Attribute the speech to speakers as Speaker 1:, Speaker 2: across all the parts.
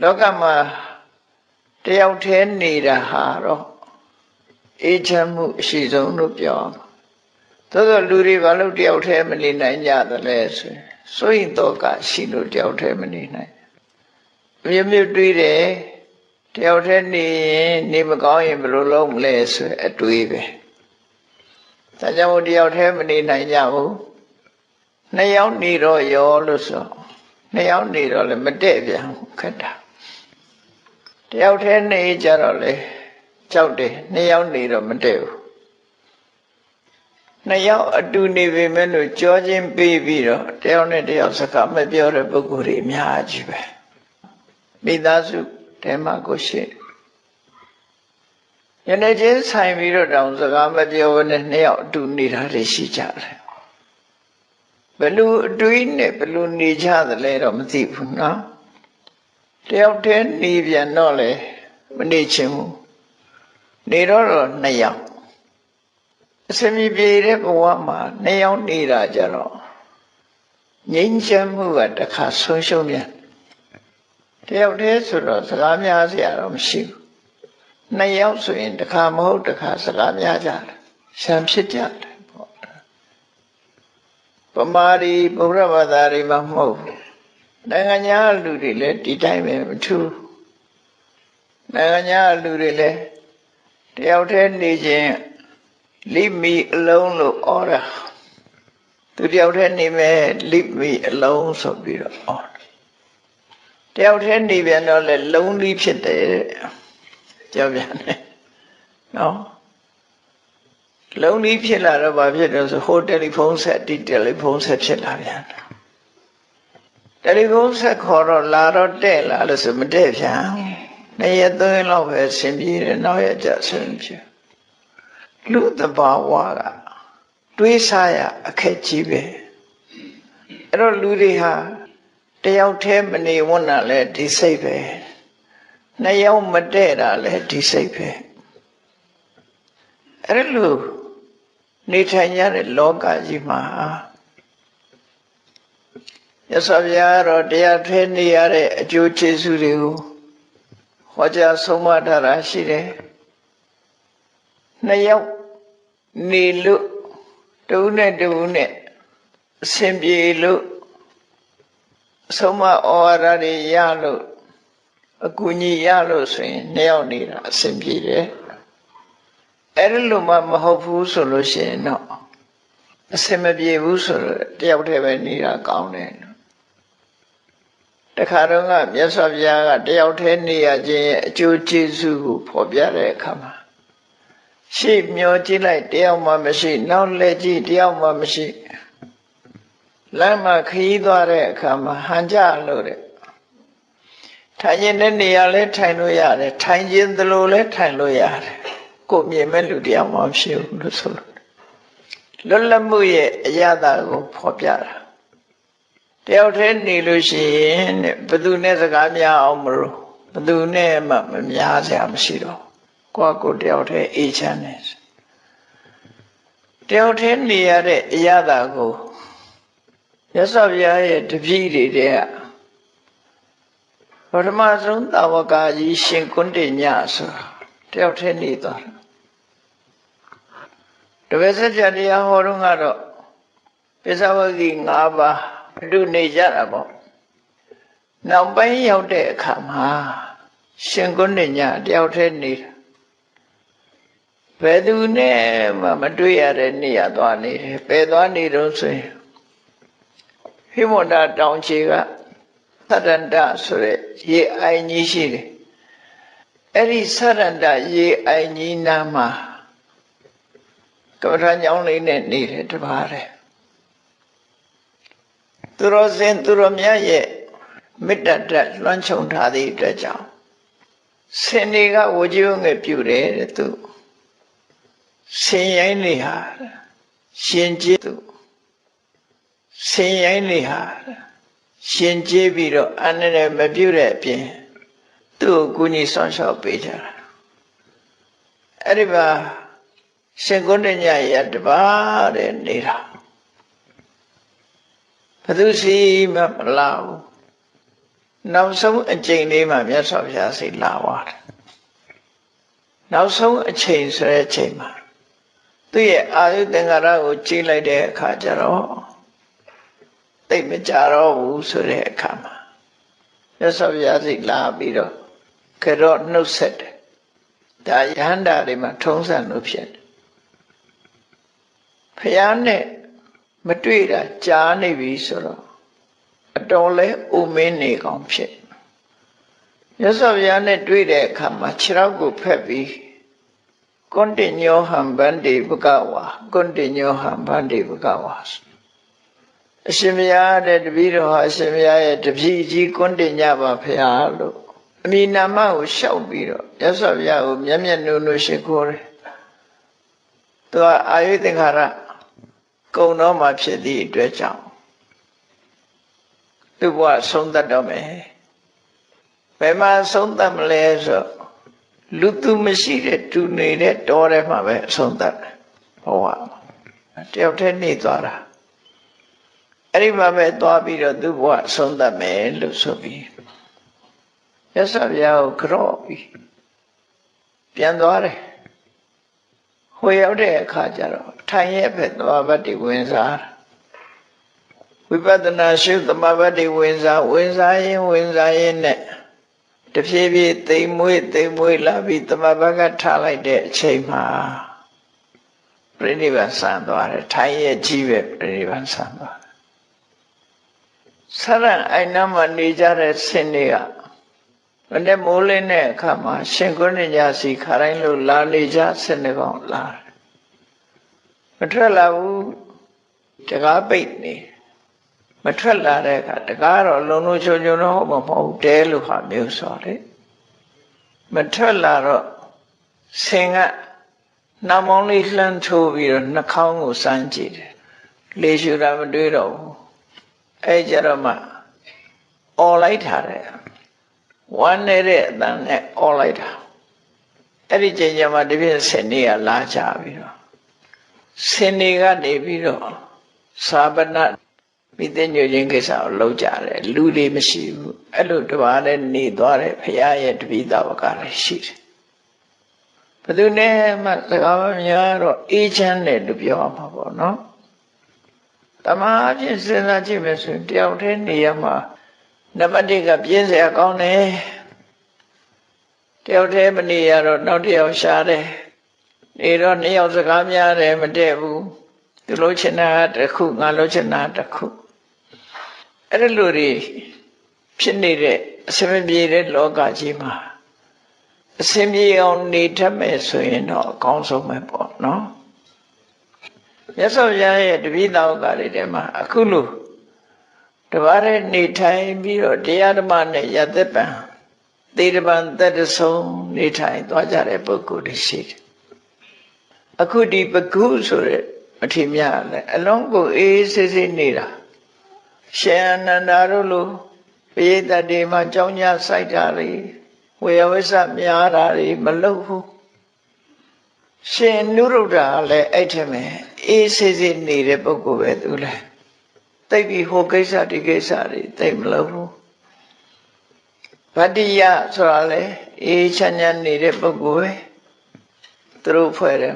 Speaker 1: လောကမှာတယောက်တည်းနေတာဟာတော့အေးချမ်းမှုအရှိဆုံးလို့ပြောအောင်သို့သောလူတွေဘာလို့တယောက်တည်းမနေနိုင်ကြသလဲဆိုစိုးရင်တော့ကရှိလို့တယောက်တည်းမနေနိုင်မျိုးမျိုးတွေးတယ်တယောက်တည်းနေရင်နေမကောင်းရင်ဘယ်လိုလုပ်မလဲဆိုအတွေးပဲဒါကြောင့်တယောက်တည်းမနေနိုင်ကြဘူးနှစ်ယောက်နေတော့ရောလို့ဆိုနှစ်ယောက်နေတော့လည်းမတည့်ပြန်ခက်တာတယောက်တည်းနေကြတော့လေကြောက်တယ်နှစ်ယောက်နေတော့မတည့်ဘူးနှစ်ယောက်အတူနေပေမဲ့လို့ကြောချင်းပေးပြီးတော့တယောက်နဲ့တယောက်စကားမပြောတဲ့ပုဂ္ဂိုလ်တွေအများကြီးပဲမိသားစုတဲမှာကိုရှိယနေ့ချင်းဆိုင်ပြီးတော့တောင်စကားမပြောဘဲနဲ့နှစ်ယောက်အတူနေတာတွေရှိကြတယ်ဘယ်လိုအတွေးနဲ့ဘယ်လိုနေကြသလဲတော့မသိဘူးနော်တယောက်တည်းနေပြန်တော့လေမနေချင်ဘူးနေတော့နှစ်ယောက်အစမီပြေတဲ့ဘဝမှာနှစ်ယောက်နေတာကြတော့ငြိမ်းချမ်းမှုကတစ်ခါဆုံးရှုံးပြန်တယောက်တည်းဆိုတော့စကားများစရာတော့မရှိဘူးနှစ်ယောက်ဆိုရင်တစ်ခါမဟုတ်တစ်ခါစကားများကြတယ်ရှမ်းဖြစ်ကြတယ်ပေါ့ဗမာတွေဗုဒ္ဓဘာသာတွေမှမဟုတ်နိုင်ငံခြားလူတွေလည်းဒီတိုင်းပဲမထူးနိုင်ငံခြားလူတွေလည်းတယောက်တည်းနေခြင်းလိမီအလုံးလို့ဩတာသူတယောက်တည်းနေမဲ့လိမီအလုံးဆိုပြီးတော့ဩတယောက်တည်းနေပြန်တော့လေလုံးလေးဖြစ်တယ်ကြောက်ပြန်တယ်နော်လုံးလေးဖြစ်လာတော့ဘာဖြစ်တော့ဆိုဟိုတယ်လီဖုန်းဆက်ဒီတယ်လီဖုန်းဆက်ဖြစ်လာပြန်တယ်လီဖုန်းဆက်ခေါ်တော့လာတော့တဲ့လာလို့ဆိုမတဲ့ပြန်နှစ်ရက်သုံးရက်လောက်ပဲဆင်ပြေတယ်နောက်ရက်ကျဆင်ပြေလူတဘာဝကတွေးစားရအခက်ကြီးပဲအဲ့တော့လူတွေဟာတယောက်တည်းမနေဝန်းတာလဲဒီစိတ်ပဲနှစ်ယောက်မတည့်တာလဲဒီစိတ်ပဲအဲ့လိုနေထိုင်ရတဲ့လောကကြီးမှာရသော်ဗျာတော့တရားထဲနေရတဲ့အကျိုးကျေးဇူးတွေကိုဟောကြားဆုံးမထားတာရှိတယ်နှစ်ယောက်နေလို့တူနဲ့တူနဲ့အစဉ်ပြေလို့ဆုံးမဩဝါဒတွေရလို့အကူအညီရလို့ဆိုရင်နှစ်ယောက်နေတာအစဉ်ပြေတယ်အဲ့ဒီလိုမှမဟုတ်ဘူးဆိုလို့ရှိရင်တော့အစဉ်မပြေဘူးဆိုတော့တယောက်တည်းပဲနေတာကောင်းတယ်တခါတော့ကမြတ်စွာဘုရားကတယောက်တည်းနေရခြင်းရဲ့အကျိုးကျေးဇူးကိုဖော်ပြတဲ့အခါမှာရှေ့မျောကြည့်လိုက်တယောက်မှမရှိနောက်လက်ကြည့်တယောက်မှမရှိလမ်းမှာခရီးသွားတဲ့အခါမှာဟန်ကြလို့တဲ့ထိုင်ခြင်းတဲ့နေရာလဲထိုင်လို့ရတယ်ထိုင်ခြင်းသလိုလဲထိုင်လို့ရတယ်ကိုမြင်မဲ့လူတယောက်မှမရှိဘူးလို့ဆိုလို့လွတ်လပ်မှုရဲ့အရသာကိုဖော်ပြတာတယောက်တည်းနေလို့ရှိရင်တဲ့ဘယ်သူနဲ့စကားများအောင်မလို့ဘယ်သူနဲ့မှမများစရာမရှိတော့ကိုယ်တယောက်တည်းအေးချမ်းနေတယောက်တည်းနေရတဲ့အရသာကိုရသော်ဗျာရဲ့တပည့်တွေတဲ့ပထမဆုံးသာဝကကြီးရှင်ကွန်းတေညဆိုတာတယောက်တည်းနေသွားတယ်တပည့်ဆက်ကြတရားဟောတော့ကတော့ပိဿဝဂီ၅ပါးအတူနေကြတာပေါ့နောက်ပိုင်းရောက်တဲ့အခါမှာရှင်ကွန်းတေညတယောက်တည်းနေတာဘယ်သူနဲ့မှမတွေ့ရတဲ့နေရာသွားနေတယ်ဘယ်သွားနေတော့ဆိုရင်ဟိမဝန္တာတောင်ခြေကသတ္တန္တဆိုတဲ့ရေအိုင်ကြီးရှိတယ်အဲ့ဒီသတ္တန္တရေအိုင်ကြီးနားမှာကမ္ဘာထညောင်းလေးနဲ့နေတယ်တပါးတယ်သူတော်စင်သူတော်မြတ်ရဲ့မေတ္တာတက်လွှမ်းခြုံထားသည့်အတွက်ကြောင့်စင်တွေကဝကြိုးငယ်ပြုတယ်တဲ့သူဆင်ရိုင်းနေဟာရှင်ကျေးသူဆင်ရိုင်းနေဟာရှင်ကျေးပြီးတော့အန္တရာယ်မပြုတဲ့အပြင်သူ့ကိုကူညီဆောင်ရှောက်ပေးကြတာအဲ့ဒီမှာရှင်ကွန်းတညရတပါးတဲ့နေတာဘယ်သူစီမှမလာဘူး နောက်ဆုံးအချိန်လေးမှာမြတ်စွာဘုရားစိတ်လာသွားတယ်နောက်ဆုံးအချိန်ဆိုတဲ့အချိန်မှာသူ့ရဲ့အာယုသင်္ကာရကိုကြည့်လိုက်တဲ့အခါကျတော့သိမကြတော့ဘူးဆိုတဲ့အခါမှာမြတ်စွာဘုရားစိတ်လာပြီးတော့ကြော့နှုတ်ဆက်တယ်ဒါယဟန္တာတွေမှာထုံးစံလို့ဖြစ်တယ်ဘုရားနဲ့မတွေ့တာကြားနေပြီဆိုတော့အတော်လဲအိုမင်းနေကောင်းဖြစ်မြတ်စွာဘုရားနဲ့တွေ့တဲ့အခါမှာခြေထောက်ကိုဖက်ပြီးကွန်တင်ညောဟံဗန္တိဘဂဝါကွန်တင်ညောဟံဗန္တိဘဂဝါအရှင်ဘုရားတဲ့တပည့်တော်ဟာအရှင်ဘုရားရဲ့တပည့်ကြီးကွန်တင်ညပါဖရာလို့အမိနာမကိုလျှောက်ပြီးတော့မြတ်စွာဘုရားကိုမျက်မျက်နှုံနှုံရှိခိုးတယ်သူကအာယုသင်္ခါရကုံတော်မှာဖြစ်သည့်အတွက်ကြောင့်သူ့ဘဝဆုံးသက်တော့မယ်ဘယ်မှာဆုံးသက်မလဲဆိုလူသူမရှိတဲ့တူနေတဲ့တောထဲမှာပဲဆုံးသက်တယ်ဘဝတယောက်တည်းနေသွားတာအဲ့ဒီမှာပဲသွားပြီးတော့သူ့ဘဝဆုံးသက်မယ်လို့ဆိုပြီးရသဗျာကိုကြော့ပြီးပြန်သွားတယ်ဟိုရောက်တဲ့အခါကျတော့ထိုင်ရဲ့ဘက်သမာဘတ်တွေဝင်စားဝိပဿနာရှုသမာဘတ်တွေဝင်စားရင်နဲ့တဖြည်းဖြည်းသိမ်မွေ့လာပြီးသမာဘတ်ကထားလိုက်တဲ့အချိန်မှာပြိဋိဘံဆံသွားတယ်ထိုင်ရဲ့ကြီးပဲပြိဋိဘံဆံသွားတယ်ဆရံအိုင်နာမှာနေကြတဲ့ဆင်းတွေကမနေ့မိုးလင်းတဲ့အခါမှာရှင်ကုဏ္ဏညာစီခါတိုင်းလို့လာနေကြဆင်းနေကောင်လာတယ်မထွက်လာဘူးတကားပိတ်နေမထွက်လာတဲ့အခါတကားတော့လုံလုံချုံချုံတော့မဟုတ်တဲလို့ဟာမျိုးဆိုတယ်မထွက်လာတော့ဆင်ကနှာမောင်းလေးလှမ်းထိုးပြီးတော့နှာခေါင်းကိုစမ်းကြည့်တယ်လေရှူတာမတွေ့တော့ဘူးအဲကြတော့မှអော်လိုက်တာတဲ့ဝမ်းနေတဲ့အတန်နဲ့អော်လိုက်တာအဲ့ဒီချိန်ကျမှတပြည့်ဆင်နေကလာကြပြီးတော့ဆင်နေကနေပြီးတော့သာပနမိသိညွချင်းကိစ္စကိုလုပ်ကြတယ်လူတွေမရှိဘူးအဲ့လိုတပါးနဲ့နေသွားတယ်ဘုရားရဲ့တပိသဝကလည်းရှိတယ်ဘယ်သူနဲ့မှစကားမများတော့အေးချမ်းတယ်လို့ပြောရမှာပေါ့နော်တမန်အဖြစ်စဉ်းစားကြည့်မယ်ဆိုရင်တယောက်တည်းနေရမှာနံပါတ်1ကပြင်းစရာကောင်းတယ်တယောက်တည်းမနေရတော့နောက်တစ်ယောက်ရှားတယ်နေတော့2ယောက်စကားများတယ်မတည့်ဘူးသူလို့ချင်တာတစ်ခုငါလို့ချင်တာတစ်ခုအဲ့ဒီလိုတွေဖြစ်နေတဲ့အစမပြေတဲ့လောကကြီးမှာအစင်ပြေအောင်နေတတ်မယ်ဆိုရင်တော့အကောင်းဆုံးပဲပေါ့နော်မြတ်စွာဘုရားရဲ့တပိသဝကတွေထဲမှာအခုလိုတပါးနဲ့နေထိုင်ပြီးတော့တရားဓမ္မနဲ့ယသက်ပံသေတပံသက်တဆုံးနေထိုင်သွားကြတဲ့ပုဂ္ဂိုလ်တွေရှိတယ်အခုဒီပကုဆိုတဲ့အထင်များလည်းအလုံးကိုအေးဆေးဆေးနေတာရှင်အနန္ဒာတို့လိုပရိသတ်တွေမှာကြောင်းကြစိုက်တာတွေဝေယဝိဆများတာတွေမလုပ်ဘူးရှင်နုရုဒ္ဓလည်းအဲ့ထက်မယ်အေးဆေးဆေးနေတဲ့ပုဂ္ဂိုလ်ပဲသူလည်းသိပြီးဟိုကိစ္စဒီကိစ္စတွေသိမလုပ်ဘူးဗတ္တိယဆိုတာလေအေးချမ်းချမ်းနေတဲ့ပုဂ္ဂိုလ်ပဲသူတို့ဖွဲ့တယ်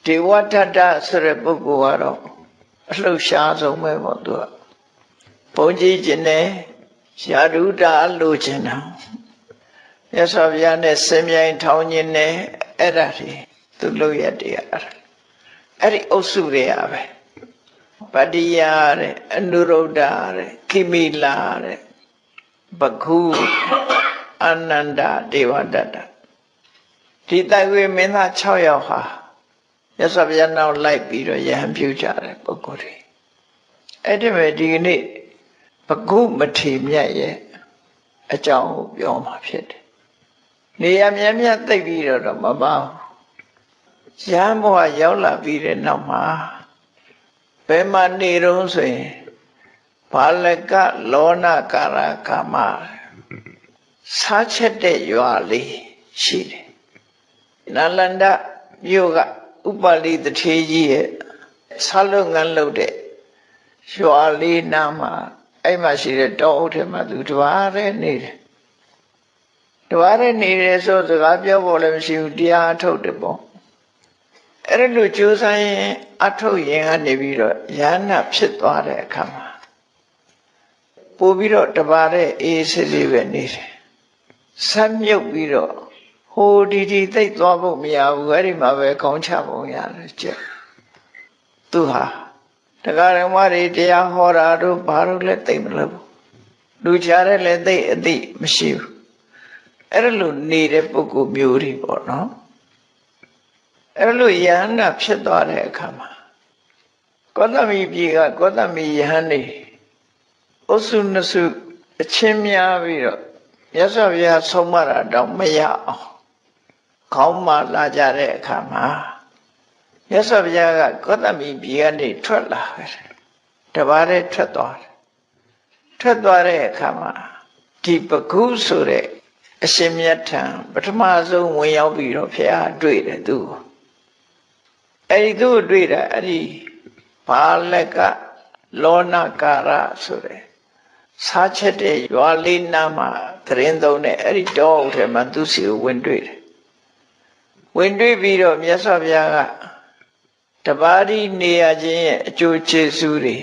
Speaker 1: ဒေဝတ္တဆိုတဲ့ပုဂ္ဂိုလ်ကတော့အလှုပ်ရှားဆုံးပဲပေါ့သူကဘုန်းကြီးကျင်တယ်ယာဓုတာလိုချင်တာမြတ်စွာဘုရားနဲ့စင်မြိုင်ထောင်းခြင်းနဲ့အဲ့ဒါတွေသူလုပ်ရတရားအဲ့ဒီအုပ်စုတွေကပဲပတ္တိယတဲ့အနုရုဒ္ဓတဲ့ခိမိလာတဲ့ဘဂုအာနန္ဒဒေဝတ္တဒီတိုက်ဝေမင်းသား6ယောက်ဟာမြတ်စွာဘုရားနောက်လိုက်ပြီးတော့ယဟန်ပြုကြတဲ့ပုဂ္ဂိုလ်တွေအဲ့ဒီမဲ့ဒီကနေ့ဘဂုမထေမြတ်ရဲ့အကြောင်းကိုပြောမှာဖြစ်တယ်နေရာမြတ်မြတ်သိပြီးတော့မပါဘူးရဟန်းဘဝရောက်လာပြီးတဲ့နောက်မှာဘယ်မှာနေတော့ဆိုရင်ဘာလကလောနာကာရကာမစားချက်တဲ့ရွာလေးရှိတယ်နလန္ဒမြို့ကဥပါလိတထေကြီးရဲ့ဆာလုံငန်းလုပ်တဲ့ရွာလေးနားမှာ အဲ့မှာရှိတဲ့တောအုပ်ထဲမှာသူတပါးနဲ့နေတယ်တပါးနဲ့နေတယ်ဆိုစကားပြောဖို့လည်းမရှိဘူးတရားအထုတ်တယ်ပေါ့အဲ့ဒါလို့ကြိုးစားရင်အထုတ်ရင်ကနေပြီးတော့ယန္နာဖြစ်သွားတဲ့အခါမှာပို့ပြီးတော့တပါးနဲ့အေးစစ်လေးပဲနေတယ်ဆက်မြုပ်ပြီးတော့ဟိုဒီသိပ်သွားဖို့မရဘူးအဲ့ဒီမှာပဲကောင်းချပုံရတယ်ကျက်သူဟာတရားဓမ္မတွေတရားဟောတာတို့ဘာလို့လဲသိမလို့လူချားတဲ့လည်းသိအသိမရှိဘူးအဲ့ဒါလို့နေတဲ့ပုဂ္ဂိုလ်မျိုးတွေပေါ့နော်အဲ့လိုယဟန္တာဖြစ်သွားတဲ့အခါမှာကောသမီပြည်ကကောသမီယဟန်နေအုစုနှစ်စုအချင်းများပြီးတော့မြတ်စွာဘုရားဆုံးမတာတော့မရအောင်ခေါင်းမာလာကြတဲ့အခါမှာမြတ်စွာဘုရားကကောသမီပြည်ကနေထွက်လာတယ်တပါးတည်းထွက်သွားတယ်ထွက်သွားတဲ့အခါမှာဒီပကုဆိုတဲ့အရှင်မြတ်ထံပထမဆုံးဝင်ရောက်ပြီးတော့ဘုရားတွေ့တယ်သူအဲ့ဒီသူ့တွေ့တာအဲ့ဒီဘာလက်ကလောနာကာရဆိုတဲ့စားချက်တဲ့ရွာလေးနားမှာသတင်းသုံးတဲ့အဲ့ဒီတောအုပ်ထဲမှာသူစီကိုဝင်တွေ့တယ်ဝင်တွေ့ပြီးတော့မြတ်စွာဘုရားကတပါးဒီနေရခြင်းရဲ့အကျိုးကျေးဇူးတွေ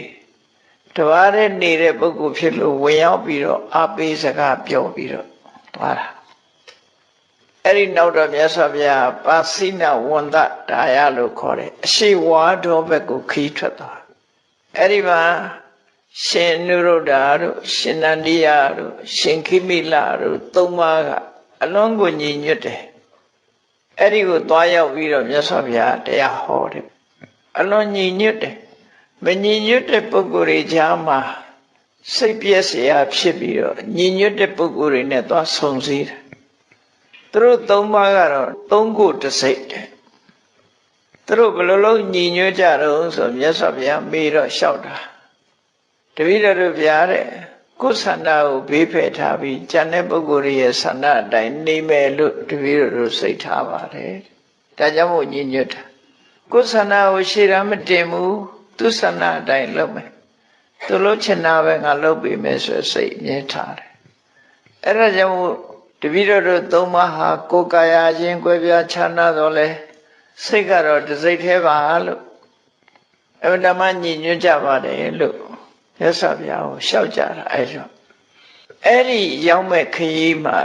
Speaker 1: တပါးတဲ့နေတဲ့ပုဂ္ဂိုလ်ဖြစ်လို့ဝင်ရောက်ပြီးတော့အပေးစကားပြောပြီးတော့သွားတာအဲ့ဒီနောက်တော့မြတ်စွာဘုရားပါစိနဝန္တဒါယလို့ခေါ်တယ်အရှိဝါတော်ဘက်ကိုခီးထွက်သွားအဲ့ဒီမှာရှင်နုရုဒ္ဓတို့ရှင်နန္ဒီယတို့ရှင်ခိမိလတို့သုံးပါးကအလွန်ကိုညီညွတ်တယ်အဲ့ဒီကိုသွားရောက်ပြီးတော့မြတ်စွာဘုရားတရားဟောတယ်အလွန်ညီညွတ်တယ်မညီညွတ်တဲ့ပုဂ္ဂိုလ်တွေကြားမှာစိတ်ပြည့်စရာဖြစ်ပြီးတော့ညီညွတ်တဲ့ပုဂ္ဂိုလ်တွေနဲ့သွားဆုံစည်းတယ်သူတို့သုံးပါးကတော့သုံးခုတစ်စိတ်တယ်သူတို့ဘယ်လိုလုပ်ညီညွတ်ကြတော့ဆိုမြတ်စွာဘုရားမေးတော့လျှောက်တာတပည့်တော်တို့ဗျာတဲ့ကိုယ်ဆန္ဒကိုဘေးဖယ်ထားပြီးဉာဏ်တဲ့ပုဂ္ဂိုလ်ရဲ့ဆန္ဒအတိုင်းနေမယ်လို့တပည့်တော်တို့စိတ်ထားပါတယ်ဒါကြောင့်မို့ညီညွတ်တာကိုယ်ဆန္ဒကိုရှေ့ရမတင်ဘူးသူဆန္ဒအတိုင်းလုပ်မယ်သူလို့ချင်တာပဲငါလုပ်ပေးမယ်ဆိုစိတ်မြဲထားတယ်အဲ့ဒါကြောင့်မို့တပည့်တော်တို့သုံးပါးဟာကိုယ်ကာယချင်းကွဲပြားခြားနာတော့လဲစိတ်ကတော့တစ်စိတ်သေးပါလို့အမှန်တမ်းညီညွတ်ကြပါတယ်လို့မြတ်စွာဘုရားကိုလျှောက်ကြတာအဲ့ဒီရောက်မဲ့ခရီးမှာ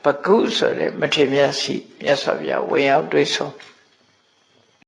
Speaker 1: ပကုဆိုတဲ့မထေရမြတ်စီမြတ်စွာဘုရားဝင်ရောက်တွေ့ဆုံ